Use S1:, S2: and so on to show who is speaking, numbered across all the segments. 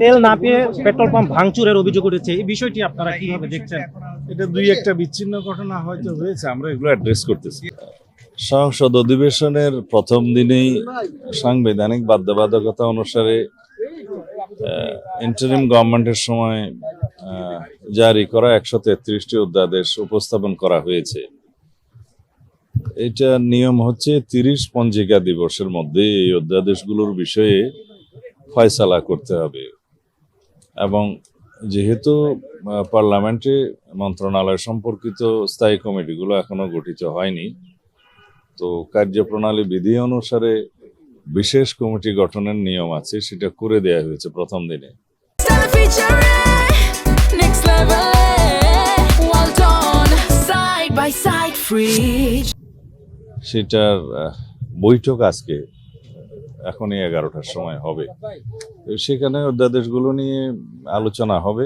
S1: তেল না পেয়ে পেট্রোল পাম্প ভাঙচুরের অভিযোগ উঠেছে, এই বিষয়টি আপনারা কিভাবে দেখছেন?
S2: এটা দুই একটা বিচ্ছিন্ন ঘটনা হয়তো হয়েছে, আমরা এগুলো অ্যাড্রেস করতেছি। সংসদ অধিবেশনের প্রথম দিনেই সাংবিধানিক বাধ্যবাধকতা অনুসারে ইন্টারিম গভর্নমেন্টের সময় জারি করা 133টি অধ্যাদেশ উপস্থাপন করা হয়েছে। এটা নিয়ম হচ্ছে 30 পঞ্জিকা দিবসের মধ্যে এই অধ্যাদেশগুলোর বিষয়ে ফয়সালা করতে হবে। এবং যেহেতু পার্লামেন্টে মন্ত্রণালয় সম্পর্কিত স্থায়ী কমিটিগুলো এখনো গঠিত হয়নি, তো কার্যপ্রণালী বিধি অনুসারে বিশেষ কমিটি গঠনের নিয়ম আছে, সেটা করে দেয়া হয়েছে প্রথম দিনে। সেটার বৈঠক আজকে এখনই 11টার সময় হবে। সেখানে অধ্যাদেশগুলো নিয়ে আলোচনা হবে,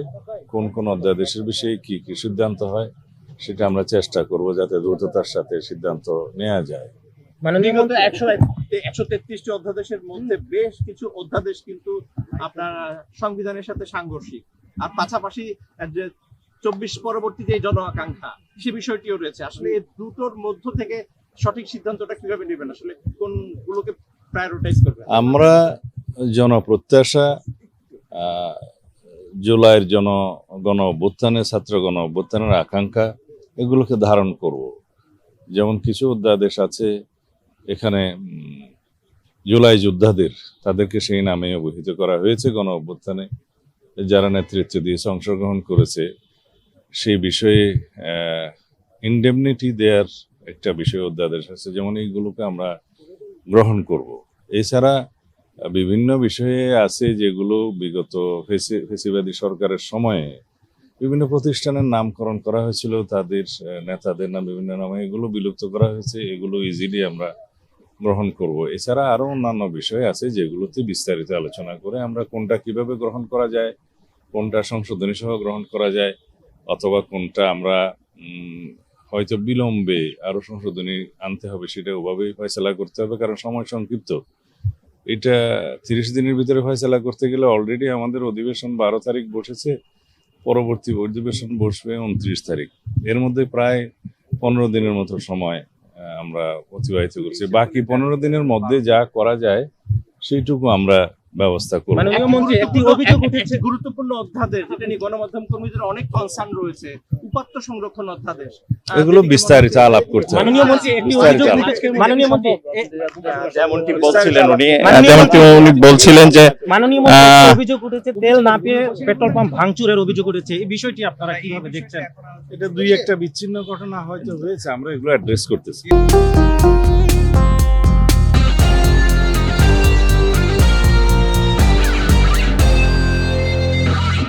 S2: কোন কোন অধ্যাদেশের বিষয়ে কি কি সিদ্ধান্ত হয় সেটা আমরা চেষ্টা করব যাতে দ্রুততার সাথে সিদ্ধান্ত নেওয়া যায়।
S1: মাননীয় মন্ত্রী
S3: 133টি অধ্যাদেশের মধ্যে বেশ কিছু অধ্যাদেশ কিন্তু আপনার সংবিধানের সাথে সাংঘর্ষিক, আর পাশাপাশি যে 24 পরবর্তী যে জন আকাঙ্ক্ষা সে বিষয়টিও রয়েছে। আসলে এই দুটোর মধ্য থেকে সঠিক সিদ্ধান্তটা কিভাবে নেবেন, আসলে কোনগুলোকে প্রায়োরিটাইজ করবেন?
S2: আমরা জনপ্রত্যাশা, জুলাইয়ের গণ অভ্যুত্থানে, ছাত্র গণ অভ্যুত্থানের আকাঙ্ক্ষা, এগুলোকে ধারণ করব। যেমন কিছু অধ্যাদেশ আছে এখানে জুলাই যোদ্ধাদের, তাদেরকে সেই নামে অভিহিত করা হয়েছে। গণ অভ্যুত্থানে যারা নেতৃত্ব দিয়েছে, অংশগ্রহণ করেছে, সেই বিষয়ে ইনডেমনিটি দেয়ার একটা বিষয় অধ্যাদেশ আছে, যেমন এইগুলোকে আমরা গ্রহণ করব। এছাড়া বিভিন্ন বিষয়ে আছে যেগুলো বিগত ফেসিবাদী সরকারের সময়ে বিভিন্ন প্রতিষ্ঠানের নামকরণ করা হয়েছিল, তাদের নেতাদের নাম বিভিন্ন নামে, এগুলো বিলুপ্ত করা হয়েছে, এগুলো ইজিলি আমরা গ্রহণ করব। এছাড়া আরো অন্যান্য বিষয় আছে যেগুলোতে বিস্তারিত আলোচনা করে আমরা কোনটা কিভাবে গ্রহণ করা যায়, কোনটা সংশোধনী সহ গ্রহণ করা যায়, অথবা কোনটা আমরা হয়তো বিলম্বে আরো সংশোধনী আনতে হবে, সেটা ওভাবেই ফয়সালা করতে হবে, কারণ সময় সংক্ষিপ্ত। এটা 30 দিনের ভিতরে ফয়সালা করতে গেলে অলরেডি আমাদের অধিবেশন 12 তারিখ বসেছে, পরবর্তী অধিবেশন বসবে 29 তারিখ। এর মধ্যে প্রায় 15 দিনের মতো সময় আমরা অতিবাহিত করছি। বাকি 15 দিনের মধ্যে যা করা যায় সেইটুকু আমরা ব্যবস্থা করব।
S3: মাননীয় মন্ত্রী, একটি অভিযোগ উঠেছে গুরুত্বপূর্ণ অধ্যাদেশ যেটা নিয়ে গণমাধ্যম কর্মীদের অনেক কনসার্ন রয়েছে, উপাত্ত সংরক্ষণ অধ্যাদেশ,
S2: এগুলো বিস্তারিত আলাপ করতে হবে।
S1: মাননীয় মন্ত্রী, একটি অভিযোগ উঠেছে, মাননীয় মন্ত্রী
S4: যেমনটি উনি বলছিলেন যে
S1: মাননীয় মন্ত্রী অভিযোগ উঠেছে তেল না পেয়ে পেট্রোল পাম্প ভাঙচুরের অভিযোগ উঠেছে, এই বিষয়টি আপনারা কিভাবে দেখছেন?
S2: এটা দুই একটা বিচ্ছিন্ন ঘটনা হয়তো হয়েছে, আমরা এগুলো অ্যাড্রেস করতেছি।